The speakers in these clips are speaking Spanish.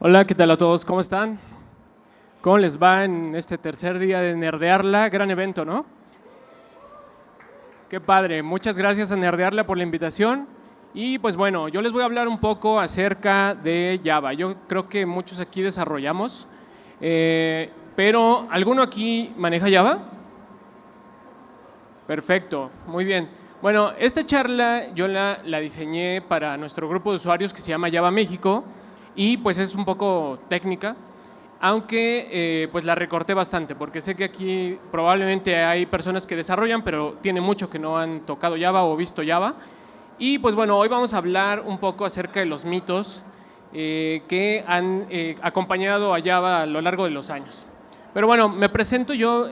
Hola, ¿qué tal a todos? ¿Cómo están? ¿Cómo les va en este tercer día de Nerdearla? Gran evento, ¿no? Qué padre. Muchas gracias a Nerdearla por la invitación. Y pues bueno, yo les voy a hablar un poco acerca de Java. Yo creo que muchos aquí desarrollamos, pero ¿alguno aquí maneja Java? Perfecto, muy bien. Bueno, esta charla yo la diseñé para nuestro grupo de usuarios que se llama Java México y pues es un poco técnica, aunque pues la recorté bastante porque sé que aquí probablemente hay personas que desarrollan, pero tiene mucho que no han tocado Java o visto Java. Y pues bueno, hoy vamos a hablar un poco acerca de los mitos que han acompañado a Java a lo largo de los años. Pero bueno, me presento yo,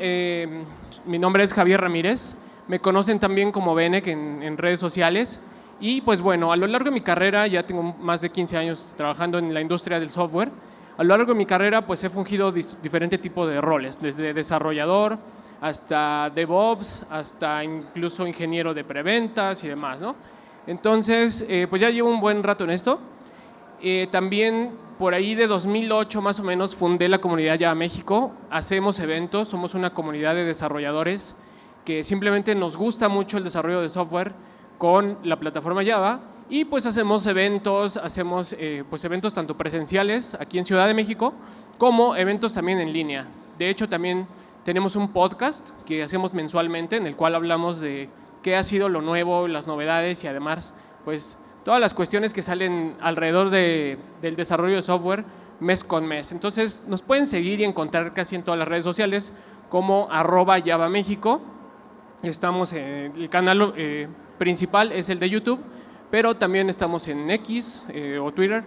mi nombre es Javier Ramírez, me conocen también como Benek en redes sociales y pues bueno, a lo largo de mi carrera, ya tengo más de 15 años trabajando en la industria del software, a lo largo de mi carrera pues he fungido diferente tipo de roles, desde desarrollador hasta DevOps, hasta incluso ingeniero de preventas y demás, ¿no? Entonces, pues ya llevo un buen rato en esto. También por ahí de 2008 más o menos fundé la comunidad Java México. Hacemos eventos, somos una comunidad de desarrolladores que simplemente nos gusta mucho el desarrollo de software con la plataforma Java y pues hacemos eventos, pues eventos tanto presenciales aquí en Ciudad de México como eventos también en línea. De hecho, también tenemos un podcast que hacemos mensualmente en el cual hablamos de qué ha sido lo nuevo, las novedades y además pues todas las cuestiones que salen alrededor del desarrollo de software mes con mes. Entonces nos pueden seguir y encontrar casi en todas las redes sociales como @JavaMéxico. Estamos en el canal principal, es el de YouTube, pero también estamos en X o Twitter,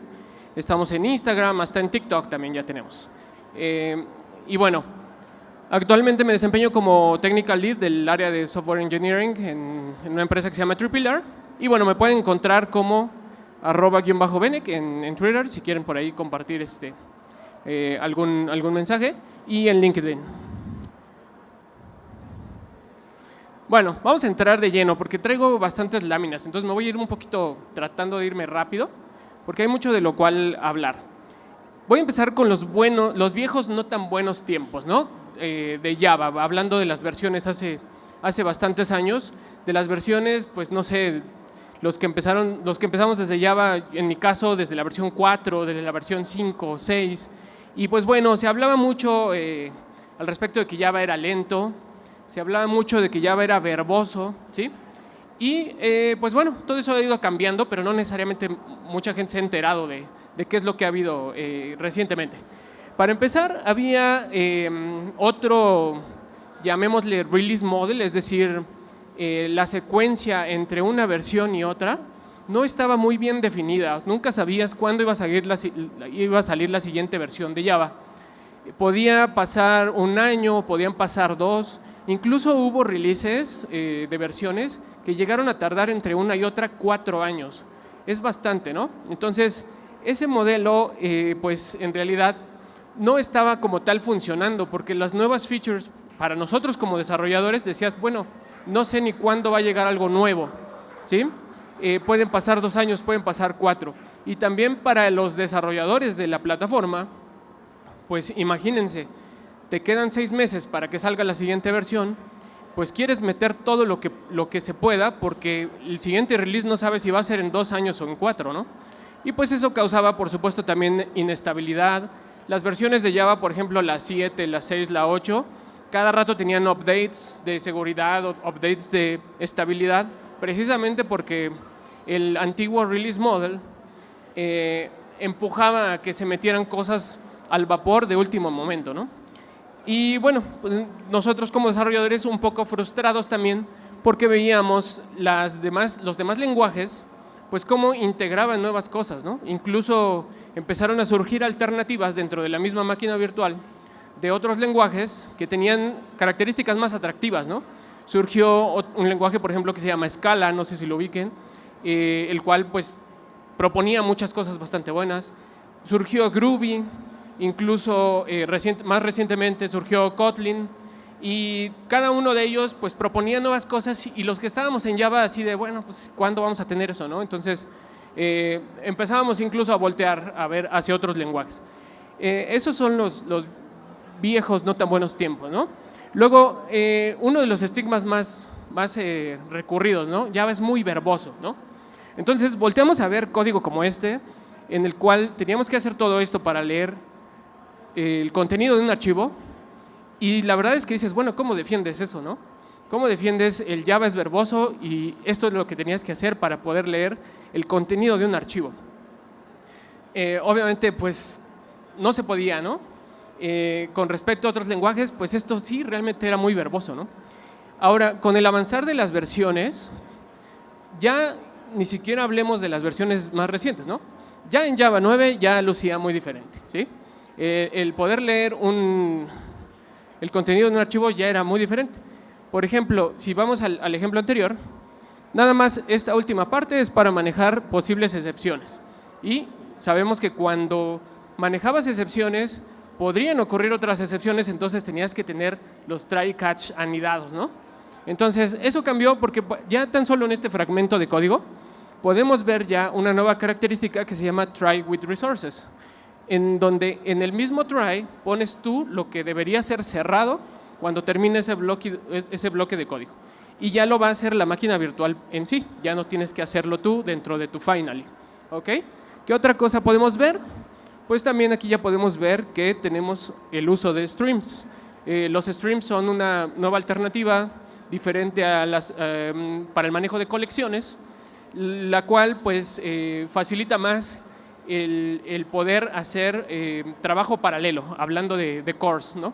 estamos en Instagram, hasta en TikTok también ya tenemos. Y bueno, actualmente me desempeño como Technical Lead del área de Software Engineering en una empresa que se llama TripleR. Y bueno, me pueden encontrar como @Benek en Twitter, si quieren por ahí compartir algún mensaje, y en LinkedIn. Bueno, vamos a entrar de lleno porque traigo bastantes láminas, entonces me voy a ir un poquito tratando de irme rápido porque hay mucho de lo cual hablar. Voy a empezar con los viejos no tan buenos tiempos, ¿no? De Java, hablando de las versiones hace bastantes años, de las versiones, pues no sé, los que empezamos desde Java, en mi caso, desde la versión 4, desde la versión 5, 6, y pues bueno, se hablaba mucho al respecto de que Java era lento, se hablaba mucho de que Java era verboso, ¿sí? Y pues bueno, todo eso ha ido cambiando, pero no necesariamente mucha gente se ha enterado de qué es lo que ha habido recientemente. Para empezar, había otro, llamémosle release model, es decir, la secuencia entre una versión y otra no estaba muy bien definida. Nunca sabías cuándo iba a salir la siguiente versión de Java. Podía pasar un año, podían pasar 2, incluso hubo releases de versiones que llegaron a tardar entre una y otra 4 años. Es bastante, ¿no? Entonces, ese modelo, pues en realidad no estaba como tal funcionando porque las nuevas features para nosotros como desarrolladores decías, bueno, no sé ni cuándo va a llegar algo nuevo, ¿sí? Pueden pasar 2 años, pueden pasar 4. Y también para los desarrolladores de la plataforma, pues imagínense, te quedan 6 meses para que salga la siguiente versión, pues quieres meter todo lo que se pueda porque el siguiente release no sabes si va a ser en 2 años o en 4, ¿no? Y pues eso causaba, por supuesto, también inestabilidad. Las versiones de Java, por ejemplo, la 7, la 6, la 8, cada rato tenían updates de seguridad, updates de estabilidad, precisamente porque el antiguo release model empujaba a que se metieran cosas al vapor de último momento, ¿no? Y bueno, pues nosotros como desarrolladores un poco frustrados también porque veíamos los demás lenguajes, pues cómo integraban nuevas cosas, ¿no? Incluso empezaron a surgir alternativas dentro de la misma máquina virtual de otros lenguajes que tenían características más atractivas, ¿no? Surgió un lenguaje, por ejemplo, que se llama Scala, no sé si lo ubiquen, el cual pues proponía muchas cosas bastante buenas. Surgió Groovy, incluso más recientemente surgió Kotlin, y cada uno de ellos pues proponía nuevas cosas y los que estábamos en Java así de, bueno, pues ¿cuándo vamos a tener eso, no? Entonces Empezábamos incluso a voltear a ver hacia otros lenguajes. Esos son los viejos, no tan buenos tiempos, ¿no? Luego, uno de los estigmas más recurridos, ¿no? Java es muy verboso, ¿no? Entonces, volteamos a ver código como este, en el cual teníamos que hacer todo esto para leer el contenido de un archivo, y la verdad es que dices, bueno, ¿cómo defiendes eso, no? ¿Cómo defiendes el Java es verboso y esto es lo que tenías que hacer para poder leer el contenido de un archivo? Obviamente, pues, no se podía, ¿no? Con respecto a otros lenguajes, pues esto sí realmente era muy verboso, ¿no? Ahora, con el avanzar de las versiones, ya ni siquiera hablemos de las versiones más recientes, ¿no? Ya en Java 9 ya lucía muy diferente, ¿sí? El poder leer el contenido de un archivo ya era muy diferente. Por ejemplo, si vamos al ejemplo anterior, nada más esta última parte es para manejar posibles excepciones. Y sabemos que cuando manejabas excepciones, podrían ocurrir otras excepciones, entonces tenías que tener los try catch anidados, ¿no? Entonces, eso cambió porque ya tan solo en este fragmento de código podemos ver ya una nueva característica que se llama try with resources, en donde en el mismo try pones tú lo que debería ser cerrado cuando termine ese bloque de código. Y ya lo va a hacer la máquina virtual en sí, ya no tienes que hacerlo tú dentro de tu finally. ¿Ok? ¿Qué otra cosa podemos ver? Pues también aquí ya podemos ver que tenemos el uso de streams. Los streams son una nueva alternativa diferente a para el manejo de colecciones, la cual pues facilita más el poder hacer trabajo paralelo, hablando de cores, ¿no?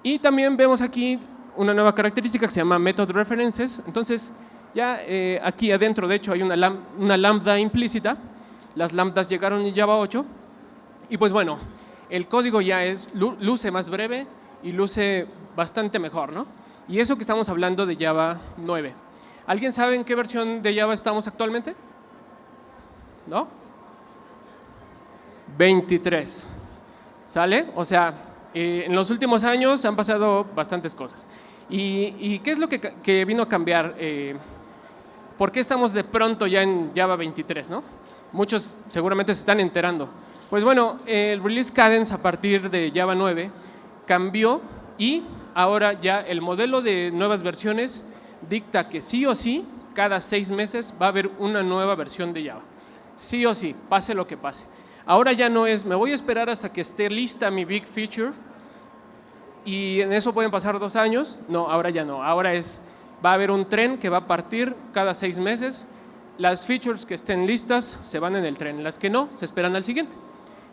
Y también vemos aquí una nueva característica que se llama method references. Entonces, ya aquí adentro, de hecho, hay una lambda implícita. Las lambdas llegaron en Java 8. Y pues bueno, el código ya luce más breve y luce bastante mejor, ¿no? Y eso que estamos hablando de Java 9. ¿Alguien sabe en qué versión de Java estamos actualmente? ¿No? 23. ¿Sale? O sea, en los últimos años han pasado bastantes cosas. ¿Y qué es lo que vino a cambiar? ¿Por qué estamos de pronto ya en Java 23, no? Muchos seguramente se están enterando. Pues bueno, el release cadence a partir de Java 9 cambió y ahora ya el modelo de nuevas versiones dicta que sí o sí, cada 6 meses va a haber una nueva versión de Java. Sí o sí, pase lo que pase. Ahora ya no es, me voy a esperar hasta que esté lista mi big feature y en eso pueden pasar 2 años. No, ahora ya no. Ahora va a haber un tren que va a partir cada 6 meses. Las features que estén listas se van en el tren, las que no, se esperan al siguiente.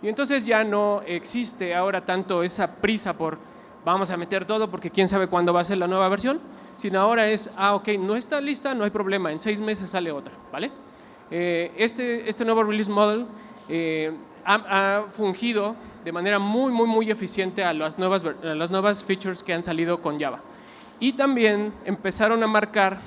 Y entonces ya no existe ahora tanto esa prisa por vamos a meter todo porque quién sabe cuándo va a ser la nueva versión, sino ahora es, ok, no está lista, no hay problema, en 6 meses sale otra, ¿vale? Este nuevo release model ha fungido de manera muy eficiente a las nuevas features que han salido con Java. Y también empezaron a marcar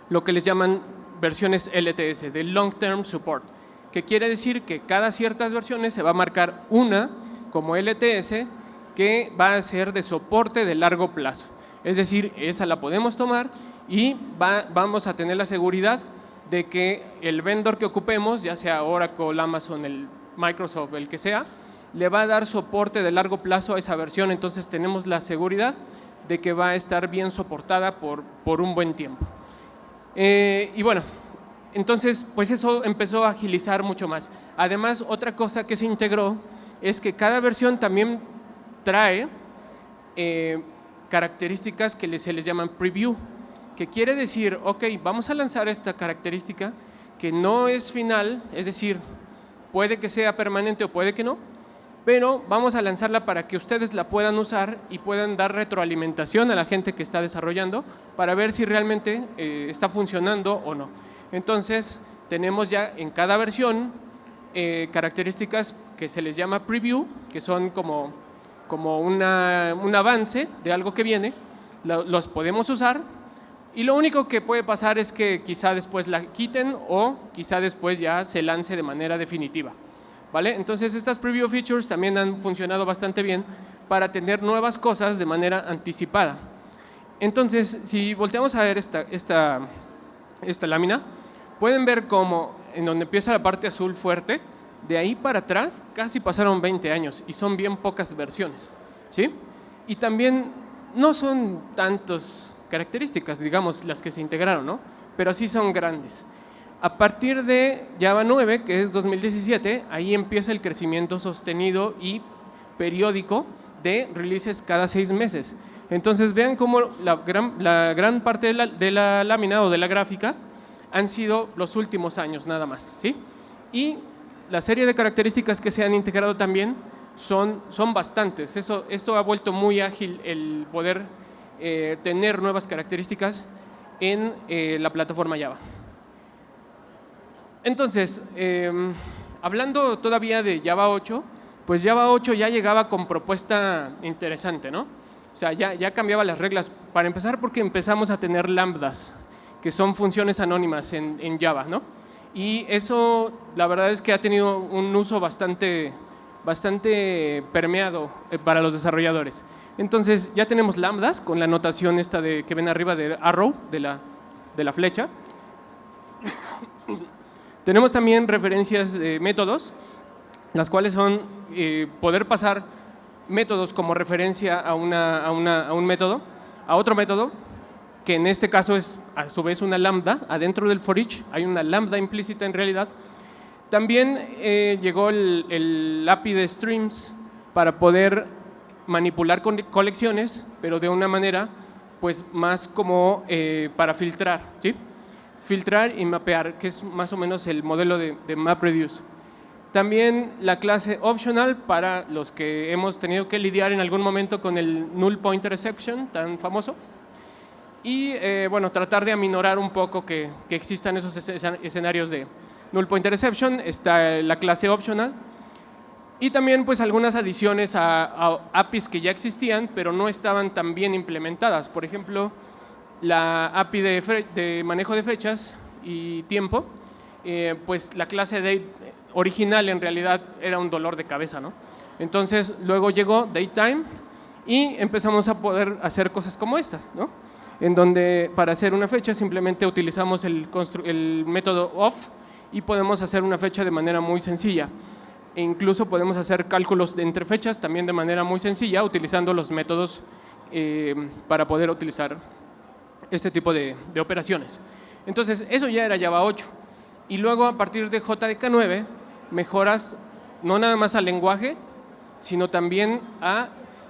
lo que les llaman versiones LTS, de Long Term Support, que quiere decir que cada ciertas versiones se va a marcar una como LTS que va a ser de soporte de largo plazo. Es decir, esa la podemos tomar y vamos a tener la seguridad de que el vendor que ocupemos, ya sea Oracle, Amazon, el Microsoft, el que sea, le va a dar soporte de largo plazo a esa versión. Entonces tenemos la seguridad de que va a estar bien soportada por un buen tiempo. Y bueno, entonces pues eso empezó a agilizar mucho más. Además, otra cosa que se integró es que cada versión también trae características que se les llaman preview, que quiere decir, ok, vamos a lanzar esta característica que no es final, es decir, puede que sea permanente o puede que no, pero vamos a lanzarla para que ustedes la puedan usar y puedan dar retroalimentación a la gente que está desarrollando para ver si realmente está funcionando o no. Entonces, tenemos ya en cada versión características que se les llama preview, que son como un avance de algo que viene, los podemos usar. Y lo único que puede pasar es que quizá después la quiten o quizá después ya se lance de manera definitiva, ¿vale? Entonces, estas preview features también han funcionado bastante bien para tener nuevas cosas de manera anticipada. Entonces, si volteamos a ver esta lámina, pueden ver cómo en donde empieza la parte azul fuerte, de ahí para atrás casi pasaron 20 años y son bien pocas versiones, ¿sí? Y también no son tantas características, digamos, las que se integraron, ¿no? Pero sí son grandes. A partir de Java 9, que es 2017, ahí empieza el crecimiento sostenido y periódico de releases cada 6 meses. Entonces vean cómo la gran parte de la lámina o de la gráfica han sido los últimos años nada más, ¿sí? Y la serie de características que se han integrado también son bastantes. Esto ha vuelto muy ágil el poder tener nuevas características en la plataforma Java. Entonces, hablando todavía de Java 8, pues Java 8 ya llegaba con propuesta interesante, ¿no? O sea, ya cambiaba las reglas. Para empezar, porque empezamos a tener lambdas, que son funciones anónimas en Java, ¿no? Y eso, la verdad es que ha tenido un uso bastante permeado para los desarrolladores. Entonces, ya tenemos lambdas con la notación esta que ven arriba de arrow, de la flecha. Tenemos también referencias de métodos, las cuales son poder pasar métodos como referencia a un método, a otro método, que en este caso es a su vez una lambda. Adentro del for each hay una lambda implícita en realidad. También llegó el API de streams para poder manipular colecciones, pero de una manera pues más como para filtrar, ¿sí? Filtrar y mapear, que es más o menos el modelo de MapReduce. También la clase optional para los que hemos tenido que lidiar en algún momento con el null pointer exception tan famoso. Y bueno, tratar de aminorar un poco que existan esos escenarios de null pointer exception. Está la clase optional. Y también pues algunas adiciones a APIs que ya existían, pero no estaban tan bien implementadas. Por ejemplo, la API de manejo de fechas y tiempo, pues la clase date original en realidad era un dolor de cabeza, ¿no? Entonces luego llegó datetime y empezamos a poder hacer cosas como esta, ¿no? En donde para hacer una fecha simplemente utilizamos el método of y podemos hacer una fecha de manera muy sencilla. E incluso podemos hacer cálculos entre fechas también de manera muy sencilla utilizando los métodos para poder utilizar este tipo de operaciones. Entonces, eso ya era Java 8. Y luego, a partir de JDK 9, mejoras no nada más al lenguaje, sino también a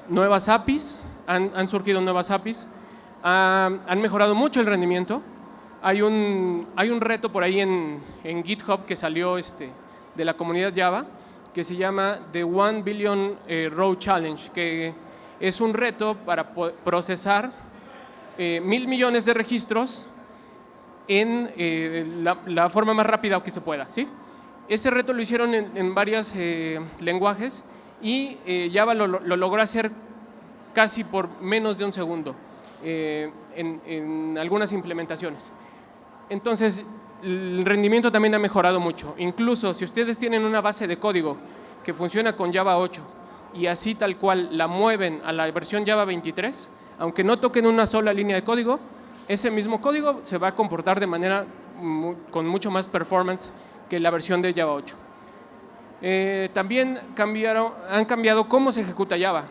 nuevas APIs. Han surgido nuevas APIs. Han mejorado mucho el rendimiento. Hay un reto por ahí en GitHub que salió de la comunidad Java, que se llama The 1 Billion Row Challenge, que es un reto para procesar 1.000 millones de registros en la forma más rápida que se pueda, ¿sí? Ese reto lo hicieron en varios lenguajes y Java lo logró hacer casi por menos de un segundo en algunas implementaciones. Entonces, el rendimiento también ha mejorado mucho. Incluso si ustedes tienen una base de código que funciona con Java 8 y así tal cual la mueven a la versión Java 23, aunque no toquen una sola línea de código, ese mismo código se va a comportar de manera con mucho más performance que la versión de Java 8. También han cambiado cómo se ejecuta Java.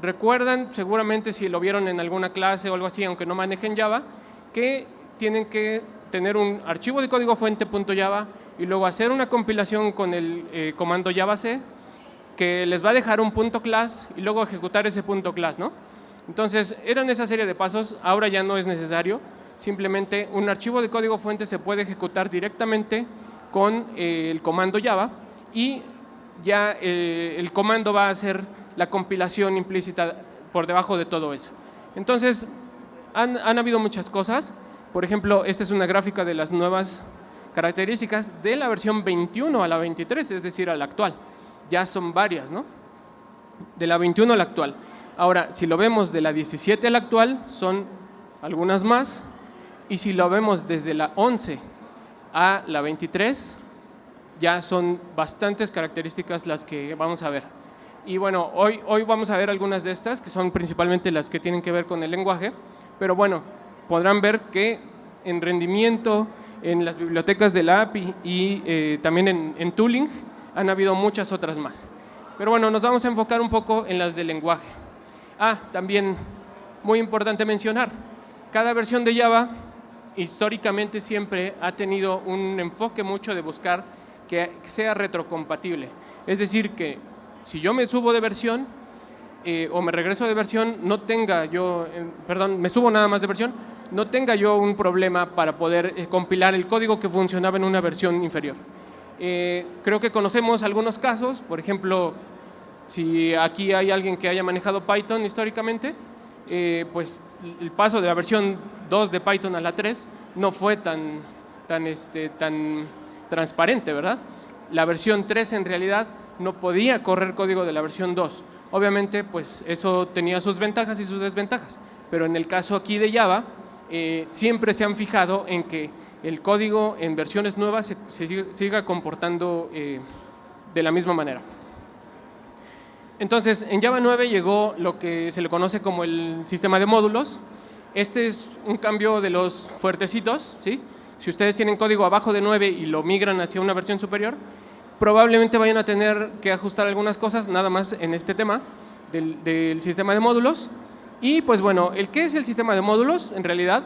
Recuerdan, seguramente si lo vieron en alguna clase o algo así, aunque no manejen Java, que tienen que tener un archivo de código fuente.java y luego hacer una compilación con el comando javac, que les va a dejar un .class y luego ejecutar ese .class, ¿no? Entonces, eran esa serie de pasos, ahora ya no es necesario. Simplemente un archivo de código fuente se puede ejecutar directamente con el comando Java y ya el comando va a hacer la compilación implícita por debajo de todo eso. Entonces, han habido muchas cosas. Por ejemplo, esta es una gráfica de las nuevas características de la versión 21 a la 23, es decir, a la actual. Ya son varias, ¿no? De la 21 a la actual. Ahora, si lo vemos de la 17 a la actual, son algunas más. Y si lo vemos desde la 11 a la 23, ya son bastantes características las que vamos a ver. Y bueno, hoy vamos a ver algunas de estas, que son principalmente las que tienen que ver con el lenguaje. Pero bueno, podrán ver que en rendimiento en las bibliotecas de la API y también en tooling, han habido muchas otras más. Pero bueno, nos vamos a enfocar un poco en las de lenguaje. También muy importante mencionar, cada versión de Java históricamente siempre ha tenido un enfoque mucho de buscar que sea retrocompatible. Es decir, que si yo me subo de versión o me regreso de versión, no tenga yo, me subo nada más de versión, no tenga yo un problema para poder compilar el código que funcionaba en una versión inferior. Creo que conocemos algunos casos, por ejemplo, si aquí hay alguien que haya manejado Python históricamente, pues el paso de la versión 2 de Python a la 3 no fue tan transparente, ¿verdad? La versión 3 en realidad no podía correr código de la versión 2. Obviamente, pues eso tenía sus ventajas y sus desventajas, pero en el caso aquí de Java, siempre se han fijado en que el código en versiones nuevas se siga comportando de la misma manera. Entonces, en Java 9 llegó lo que se le conoce como el sistema de módulos. Este es un cambio de los fuertecitos, ¿sí? Si ustedes tienen código abajo de 9 y lo migran hacia una versión superior, probablemente vayan a tener que ajustar algunas cosas nada más en este tema del sistema de módulos. Y pues bueno, ¿qué es el sistema de módulos? En realidad,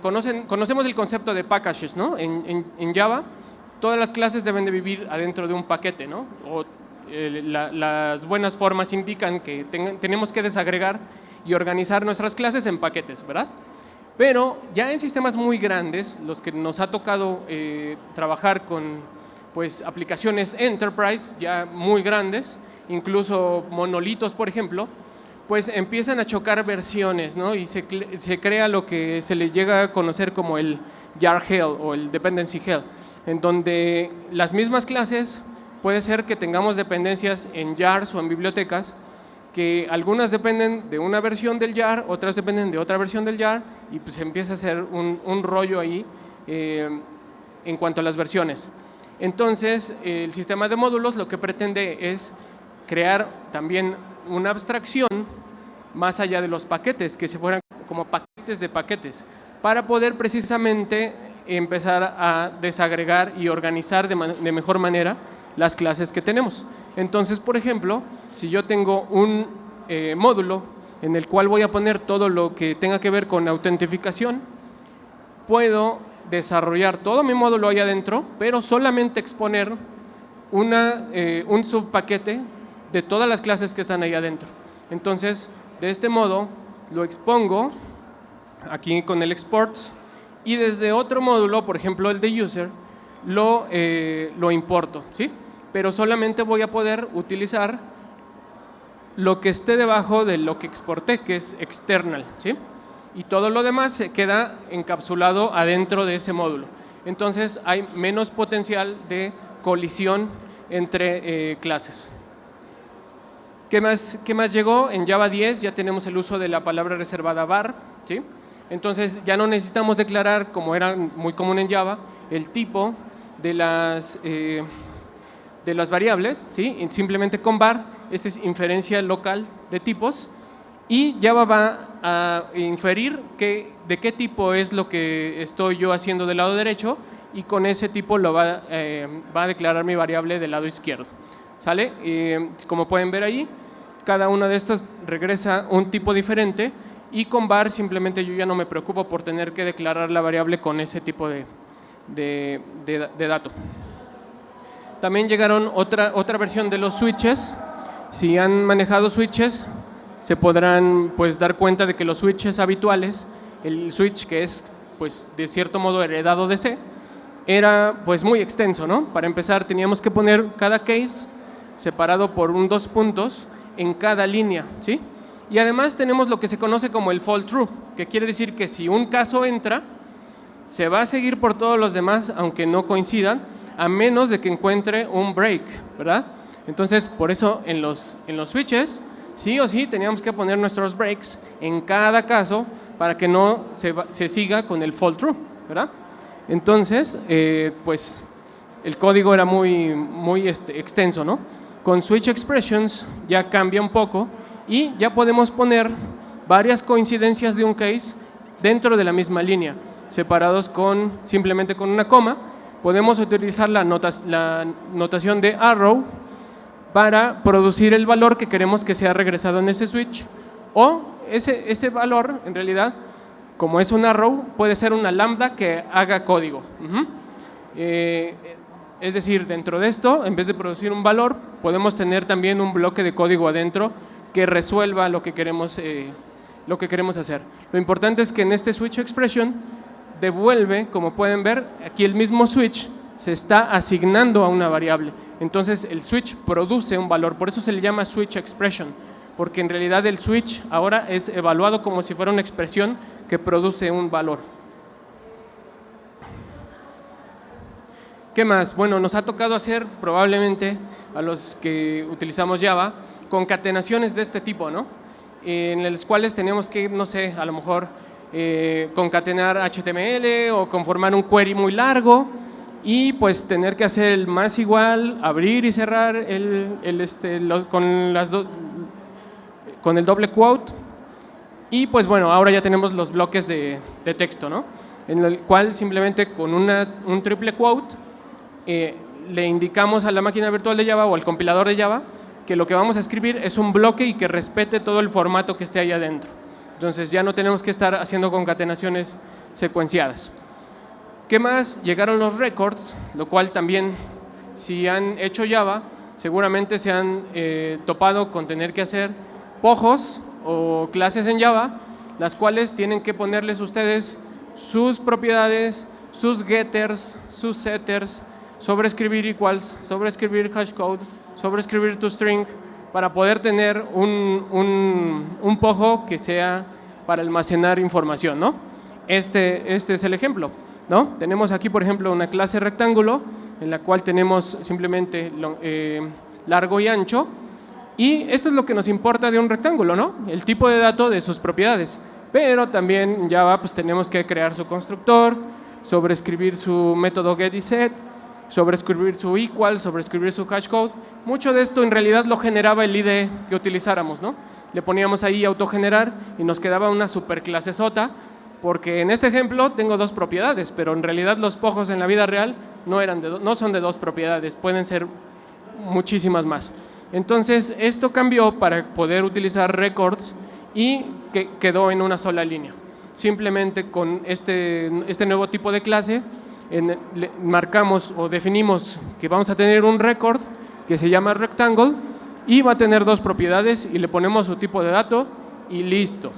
conocemos el concepto de packages, ¿no? En Java, todas las clases deben de vivir adentro de un paquete, ¿no? Las buenas formas indican que tenemos que desagregar y organizar nuestras clases en paquetes, ¿verdad? Pero ya en sistemas muy grandes, los que nos ha tocado trabajar con pues, aplicaciones enterprise ya muy grandes, incluso monolitos, por ejemplo, pues empiezan a chocar versiones, ¿no? Y se crea lo que se le llega a conocer como el jar hell o el dependency hell, en donde las mismas clases puede ser que tengamos dependencias en jars o en bibliotecas, que algunas dependen de una versión del jar, otras dependen de otra versión del jar, y pues empieza a ser un rollo ahí en cuanto a las versiones. Entonces, el sistema de módulos lo que pretende es crear también una abstracción más allá de los paquetes, que se fueran como paquetes de paquetes, para poder precisamente empezar a desagregar y organizar de mejor manera las clases que tenemos. Entonces, por ejemplo, si yo tengo un módulo en el cual voy a poner todo lo que tenga que ver con autentificación, puedo desarrollar todo mi módulo ahí adentro, pero solamente exponer un subpaquete de todas las clases que están ahí adentro. Entonces, de este modo, lo expongo aquí con el exports y desde otro módulo, por ejemplo el de user, lo importo, ¿sí? Pero solamente voy a poder utilizar lo que esté debajo de lo que exporté, que es external, ¿sí? Y todo lo demás se queda encapsulado adentro de ese módulo. Entonces, hay menos potencial de colisión entre clases. ¿Qué más llegó? En Java 10 ya tenemos el uso de la palabra reservada var, ¿sí? Entonces, ya no necesitamos declarar, como era muy común en Java, el tipo de las variables, ¿sí? Simplemente con var, esta es inferencia local de tipos, y Java va a inferir de qué tipo es lo que estoy yo haciendo del lado derecho, y con ese tipo va a declarar mi variable del lado izquierdo, ¿sale? Como pueden ver ahí, cada una de estas regresa un tipo diferente, y con var simplemente yo ya no me preocupo por tener que declarar la variable con ese tipo de dato. También llegaron otra versión de los switches. Si han manejado switches, se podrán pues, dar cuenta de que los switches habituales, el switch que es pues, de cierto modo heredado de C, era pues, muy extenso, ¿no? Para empezar teníamos que poner cada case separado por 2 puntos en cada línea, ¿sí? Y además tenemos lo que se conoce como el fall true, que quiere decir que si un caso entra, se va a seguir por todos los demás, aunque no coincidan, a menos de que encuentre un break, ¿verdad? Entonces, por eso en los switches, sí o sí, teníamos que poner nuestros breaks en cada caso para que no se siga con el fall true, ¿verdad? Entonces, pues, el código era muy extenso, ¿no? Con switch expressions ya cambia un poco y ya podemos poner varias coincidencias de un case dentro de la misma línea. separados simplemente con una coma. Podemos utilizar la notación de arrow para producir el valor que queremos que sea regresado en ese switch, o ese valor, en realidad, como es un arrow, puede ser una lambda que haga código. Es decir, dentro de esto, en vez de producir un valor, podemos tener también un bloque de código adentro que resuelva lo que queremos hacer. Lo importante es que en este switch expression devuelve, como pueden ver, aquí el mismo switch se está asignando a una variable. Entonces el switch produce un valor, por eso se le llama switch expression, porque en realidad el switch ahora es evaluado como si fuera una expresión que produce un valor. ¿Qué más? Bueno, nos ha tocado hacer probablemente a los que utilizamos Java concatenaciones de este tipo, ¿no? En las cuales tenemos que, no sé, a lo mejor concatenar HTML o conformar un query muy largo y pues tener que hacer el más igual, abrir y cerrar con el doble quote. Y pues bueno, ahora ya tenemos los bloques de texto, ¿no? En el cual simplemente con un triple quote le indicamos a la máquina virtual de Java o al compilador de Java que lo que vamos a escribir es un bloque y que respete todo el formato que esté ahí adentro. Entonces ya no tenemos que estar haciendo concatenaciones secuenciadas. ¿Qué más? Llegaron los records, lo cual también, si han hecho Java, seguramente se han topado con tener que hacer pojos o clases en Java, las cuales tienen que ponerles ustedes sus propiedades, sus getters, sus setters, sobreescribir equals, sobreescribir hashcode, sobreescribir toString, para poder tener un pojo que sea para almacenar información, ¿no? Este es el ejemplo, ¿no? Tenemos aquí, por ejemplo, una clase rectángulo en la cual tenemos simplemente largo y ancho, y esto es lo que nos importa de un rectángulo, ¿no? El tipo de dato de sus propiedades, pero también en Java pues tenemos que crear su constructor, sobreescribir su método get y set, sobreescribir su equal, sobreescribir su hashcode. Mucho de esto en realidad lo generaba el IDE que utilizáramos, ¿no? Le poníamos ahí autogenerar y nos quedaba una superclase sota, porque en este ejemplo tengo dos propiedades, pero en realidad los pojos en la vida real no son de dos propiedades, pueden ser muchísimas más. Entonces esto cambió para poder utilizar records y que quedó en una sola línea. Simplemente con este nuevo tipo de clase marcamos o definimos que vamos a tener un record que se llama rectangle y va a tener dos propiedades y le ponemos su tipo de dato y listo.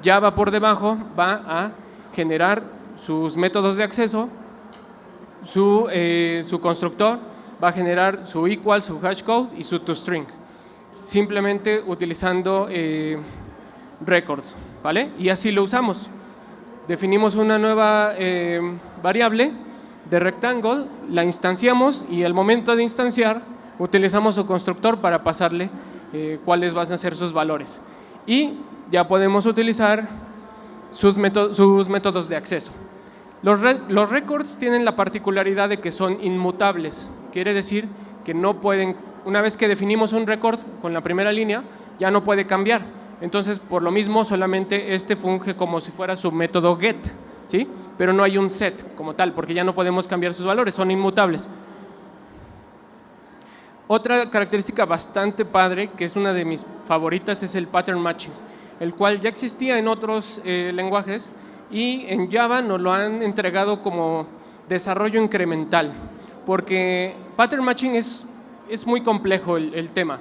Java por debajo va a generar sus métodos de acceso, su constructor, va a generar su equal, su hashcode y su toString, simplemente utilizando records, ¿vale? Y así lo usamos. Definimos una nueva variable de rectangle, la instanciamos y al momento de instanciar utilizamos su constructor para pasarle cuáles van a ser sus valores. Y ya podemos utilizar sus métodos de acceso. Los records tienen la particularidad de que son inmutables. Quiere decir que no pueden, una vez que definimos un record con la primera línea, ya no puede cambiar. Entonces, por lo mismo, solamente funge como si fuera su método get, ¿sí? Pero no hay un set como tal, porque ya no podemos cambiar sus valores, son inmutables. Otra característica bastante padre, que es una de mis favoritas, es el pattern matching, el cual ya existía en otros lenguajes y en Java nos lo han entregado como desarrollo incremental, porque pattern matching es muy complejo el tema,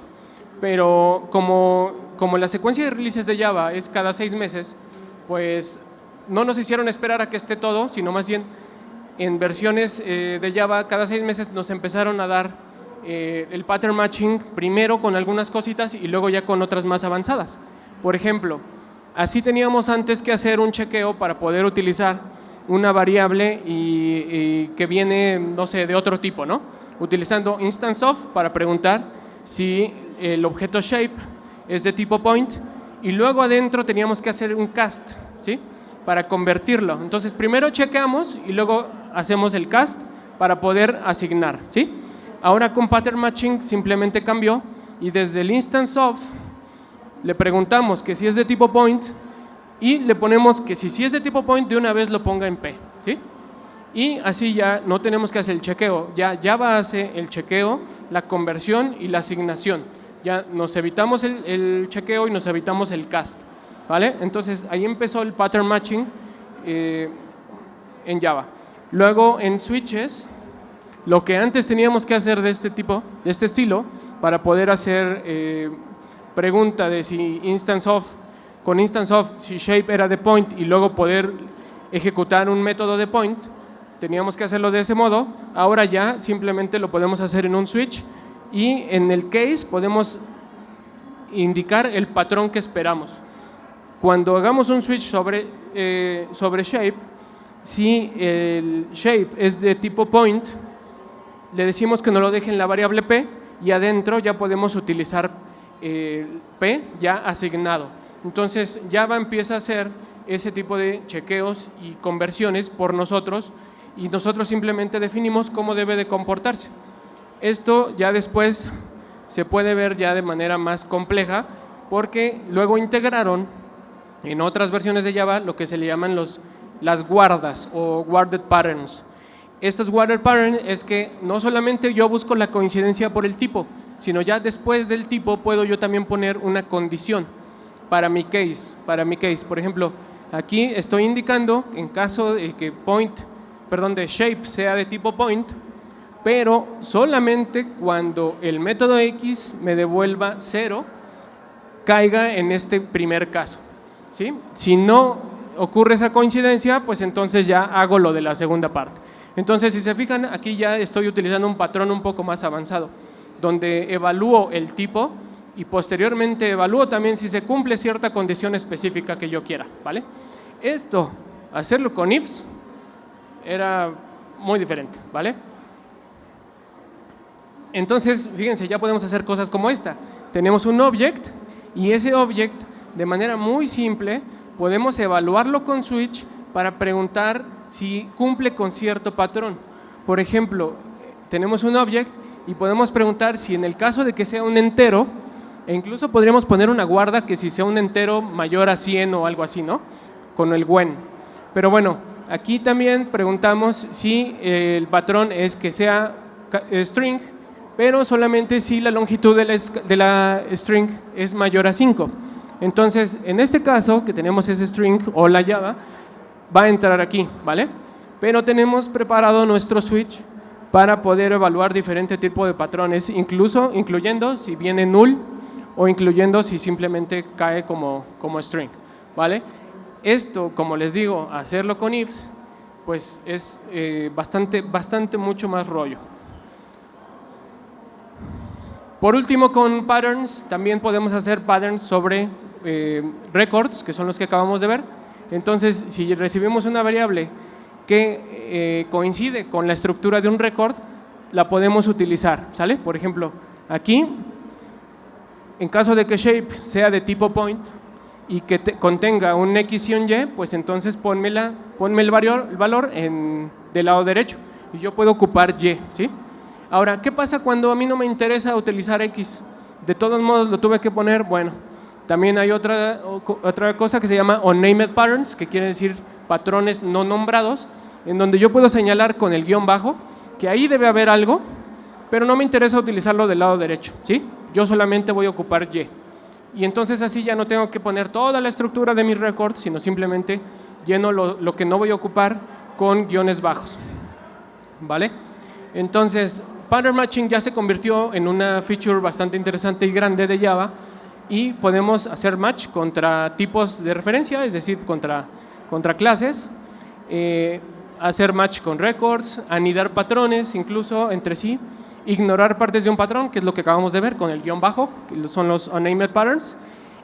pero como la secuencia de releases de Java es cada 6 meses, pues no nos hicieron esperar a que esté todo, sino más bien en versiones de Java cada 6 meses nos empezaron a dar el pattern matching primero con algunas cositas y luego ya con otras más avanzadas. Por ejemplo, así teníamos antes que hacer un chequeo para poder utilizar una variable y que viene, no sé, de otro tipo, ¿no? Utilizando instance of para preguntar si el objeto shape es de tipo point y luego adentro teníamos que hacer un cast, ¿sí? Para convertirlo. Entonces primero chequeamos y luego hacemos el cast para poder asignar, ¿sí? Ahora con pattern matching simplemente cambió y desde el instance of le preguntamos que si es de tipo point y le ponemos que si es de tipo point de una vez lo ponga en P, ¿sí? Y así ya no tenemos que hacer el chequeo, ya Java hace el chequeo, la conversión y la asignación. Ya nos evitamos el chequeo y nos evitamos el cast, ¿vale? Entonces ahí empezó el pattern matching en Java. Luego en switches, lo que antes teníamos que hacer de este tipo, de este estilo, para poder hacer pregunta de si instance of, con instance of, si shape era de point y luego poder ejecutar un método de point, teníamos que hacerlo de ese modo. Ahora ya simplemente lo podemos hacer en un switch y en el case podemos indicar el patrón que esperamos. Cuando hagamos un switch sobre shape, si el shape es de tipo point, le decimos que nos lo deje en la variable p y adentro ya podemos utilizar p ya asignado. Entonces Java empieza a hacer ese tipo de chequeos y conversiones por nosotros y nosotros simplemente definimos cómo debe de comportarse. Esto ya después se puede ver ya de manera más compleja porque luego integraron en otras versiones de Java lo que se le llaman las guardas o guarded patterns. Estos guarded patterns es que no solamente yo busco la coincidencia por el tipo, sino ya después del tipo puedo yo también poner una condición para mi case. Por ejemplo, aquí estoy indicando en caso de que de shape sea de tipo point, pero solamente cuando el método X me devuelva 0, caiga en este primer caso, ¿sí? Si no ocurre esa coincidencia, pues entonces ya hago lo de la segunda parte. Entonces, si se fijan, aquí ya estoy utilizando un patrón un poco más avanzado, donde evalúo el tipo y posteriormente evalúo también si se cumple cierta condición específica que yo quiera, ¿vale? Esto, hacerlo con ifs, era muy diferente, ¿vale? Entonces, fíjense, ya podemos hacer cosas como esta. Tenemos un object y ese object, de manera muy simple, podemos evaluarlo con switch para preguntar si cumple con cierto patrón. Por ejemplo, tenemos un object y podemos preguntar si en el caso de que sea un entero, e incluso podríamos poner una guarda que si sea un entero mayor a 100 o algo así, ¿no? Con el when. Pero bueno, aquí también preguntamos si el patrón es que sea string, pero solamente si la longitud de la string es mayor a 5. Entonces, en este caso, que tenemos ese string o la Java, va a entrar aquí, ¿vale? Pero tenemos preparado nuestro switch para poder evaluar diferentes tipos de patrones, incluyendo si viene null o incluyendo si simplemente cae como string, ¿vale? Esto, como les digo, hacerlo con ifs, pues es bastante mucho más rollo. Por último, con patterns, también podemos hacer patterns sobre records, que son los que acabamos de ver. Entonces, si recibimos una variable que coincide con la estructura de un record, la podemos utilizar, ¿sale? Por ejemplo, aquí, en caso de que shape sea de tipo point y que contenga un X y un Y, pues entonces ponme el valor del lado derecho y yo puedo ocupar Y, ¿sí? Ahora, ¿qué pasa cuando a mí no me interesa utilizar X? De todos modos lo tuve que poner. Bueno, también hay otra cosa que se llama unnamed patterns, que quiere decir patrones no nombrados, en donde yo puedo señalar con el guión bajo que ahí debe haber algo, pero no me interesa utilizarlo del lado derecho, ¿sí? Yo solamente voy a ocupar Y. Y entonces así ya no tengo que poner toda la estructura de mi record, sino simplemente lleno lo que no voy a ocupar con guiones bajos, ¿vale? Entonces, pattern matching ya se convirtió en una feature bastante interesante y grande de Java y podemos hacer match contra tipos de referencia, es decir, contra clases, hacer match con records, anidar patrones incluso entre sí, ignorar partes de un patrón, que es lo que acabamos de ver con el guión bajo, que son los unnamed patterns,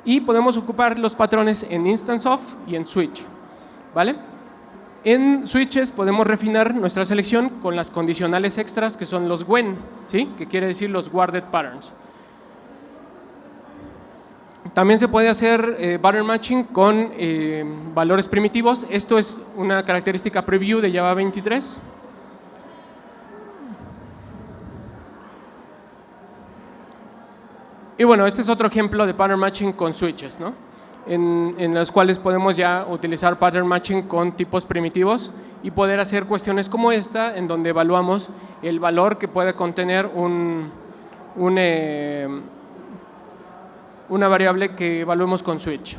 y podemos ocupar los patrones en instance of y en switch, ¿vale? En switches podemos refinar nuestra selección con las condicionales extras que son los when, ¿sí? Que quiere decir los guarded patterns. También se puede hacer pattern matching con valores primitivos. Esto es una característica preview de Java 23. Y bueno, este es otro ejemplo de pattern matching con switches, ¿no? en los cuales podemos ya utilizar pattern matching con tipos primitivos y poder hacer cuestiones como esta, en donde evaluamos el valor que puede contener una variable que evaluemos con switch.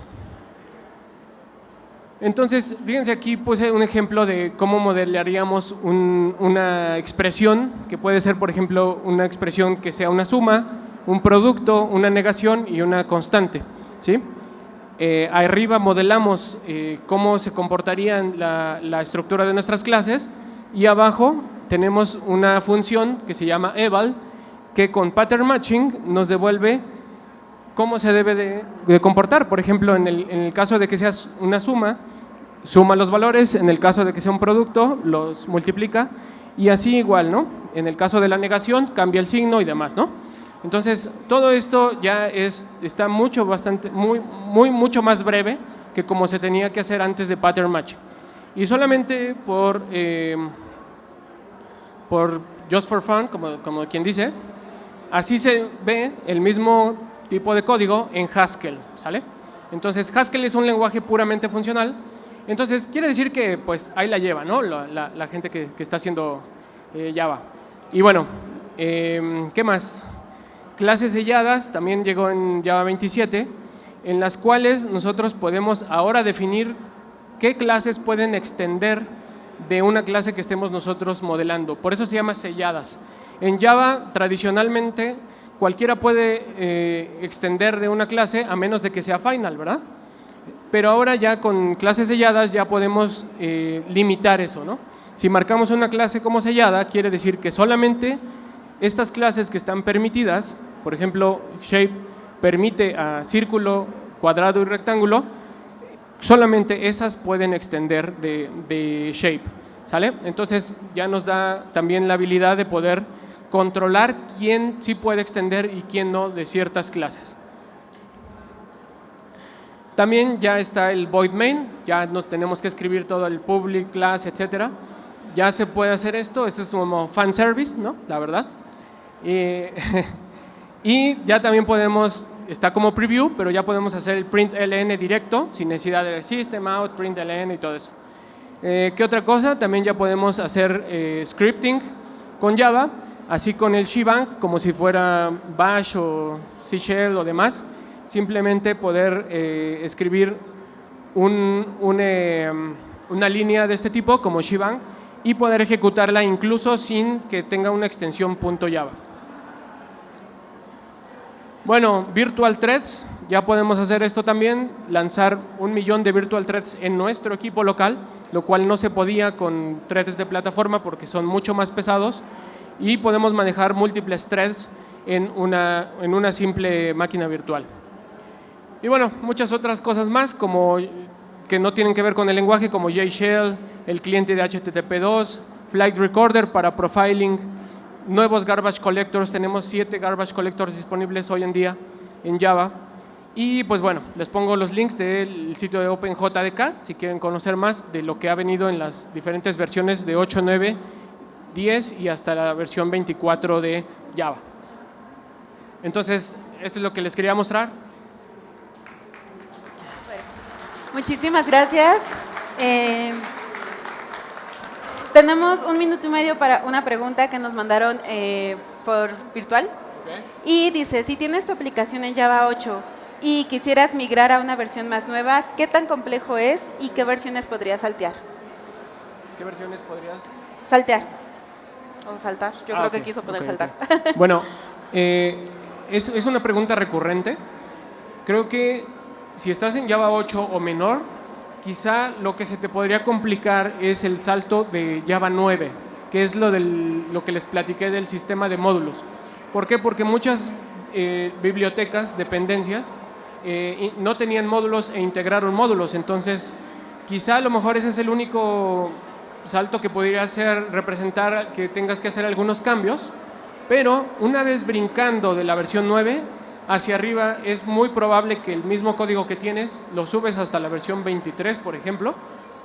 Entonces, fíjense aquí puse un ejemplo de cómo modelaríamos una expresión, que puede ser, por ejemplo, una expresión que sea una suma, un producto, una negación y una constante, ¿sí? Arriba modelamos cómo se comportaría la estructura de nuestras clases, y abajo tenemos una función que se llama eval, que con pattern matching nos devuelve cómo se debe de comportar. Por ejemplo, en el caso de que sea una suma, suma los valores; en el caso de que sea un producto, los multiplica, y así igual, ¿no? En el caso de la negación, cambia el signo y demás, ¿no? Entonces, todo esto ya está mucho más breve que como se tenía que hacer antes de pattern match. Y solamente por just for fun, como quien dice, así se ve el mismo tipo de código en Haskell, ¿sale? Entonces, Haskell es un lenguaje puramente funcional. Entonces, quiere decir que pues ahí la lleva, ¿no? La gente que está haciendo Java. Y bueno, ¿qué más? Clases selladas también llegó en Java 27, en las cuales nosotros podemos ahora definir qué clases pueden extender de una clase que estemos nosotros modelando. Por eso se llama selladas. En Java, tradicionalmente, cualquiera puede extender de una clase a menos de que sea final, ¿verdad? Pero ahora ya con clases selladas ya podemos limitar eso, ¿no? Si marcamos una clase como sellada, quiere decir que solamente estas clases que están permitidas, por ejemplo, shape permite a círculo, cuadrado y rectángulo, solamente esas pueden extender de shape, ¿sale? Entonces ya nos da también la habilidad de poder controlar quién sí puede extender y quién no de ciertas clases. También ya está el void main, ya no tenemos que escribir todo el public, class, etcétera. Ya se puede hacer esto es como fan service, ¿no? La verdad. Y ya también podemos, está como preview, pero ya podemos hacer el println directo, sin necesidad de system out, println y todo eso. ¿Qué otra cosa? También ya podemos hacer scripting con Java, así con el shebang, como si fuera bash o C shell o demás. Simplemente poder escribir una línea de este tipo como shebang y poder ejecutarla incluso sin que tenga una extensión .java. Bueno, virtual threads, ya podemos hacer esto también, lanzar 1 millón de virtual threads en nuestro equipo local, lo cual no se podía con threads de plataforma porque son mucho más pesados, y podemos manejar múltiples threads en una simple máquina virtual. Y bueno, muchas otras cosas más como que no tienen que ver con el lenguaje, como JShell, el cliente de HTTP2, Flight Recorder para profiling, nuevos garbage collectors. Tenemos 7 garbage collectors disponibles hoy en día en Java. Y pues bueno, les pongo los links del sitio de OpenJDK si quieren conocer más de lo que ha venido en las diferentes versiones de 8, 9, 10 y hasta la versión 24 de Java. Entonces, esto es lo que les quería mostrar. Muchísimas gracias. Tenemos 1 minuto y medio para una pregunta que nos mandaron por virtual. Okay. Y dice, si tienes tu aplicación en Java 8 y quisieras migrar a una versión más nueva, ¿qué tan complejo es y qué versiones podrías saltear? ¿Qué versiones podrías? Saltear. O saltar. Yo creo que quiso poner saltar. Okay. Bueno, es una pregunta recurrente. Creo que si estás en Java 8 o menor, quizá lo que se te podría complicar es el salto de Java 9, que es lo que les platiqué del sistema de módulos. ¿Por qué? Porque muchas bibliotecas, dependencias, no tenían módulos e integraron módulos. Entonces, quizá a lo mejor ese es el único salto que podría representar que tengas que hacer algunos cambios, pero una vez brincando de la versión 9 hacia arriba, es muy probable que el mismo código que tienes lo subes hasta la versión 23, por ejemplo,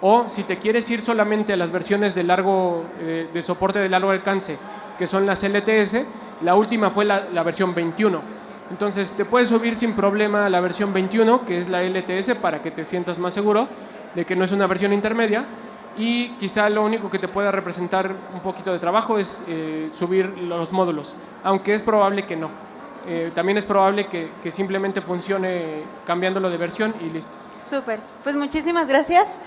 o si te quieres ir solamente a las versiones de soporte de largo alcance, que son las LTS, la última fue la versión 21. Entonces te puedes subir sin problema a la versión 21, que es la LTS, para que te sientas más seguro de que no es una versión intermedia. Y quizá lo único que te pueda representar un poquito de trabajo es subir los módulos, aunque es probable que no. También es probable que simplemente funcione cambiándolo de versión y listo. Súper, pues muchísimas gracias.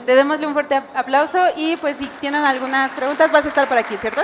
Démosle un fuerte aplauso y pues si tienen algunas preguntas vas a estar por aquí, ¿cierto?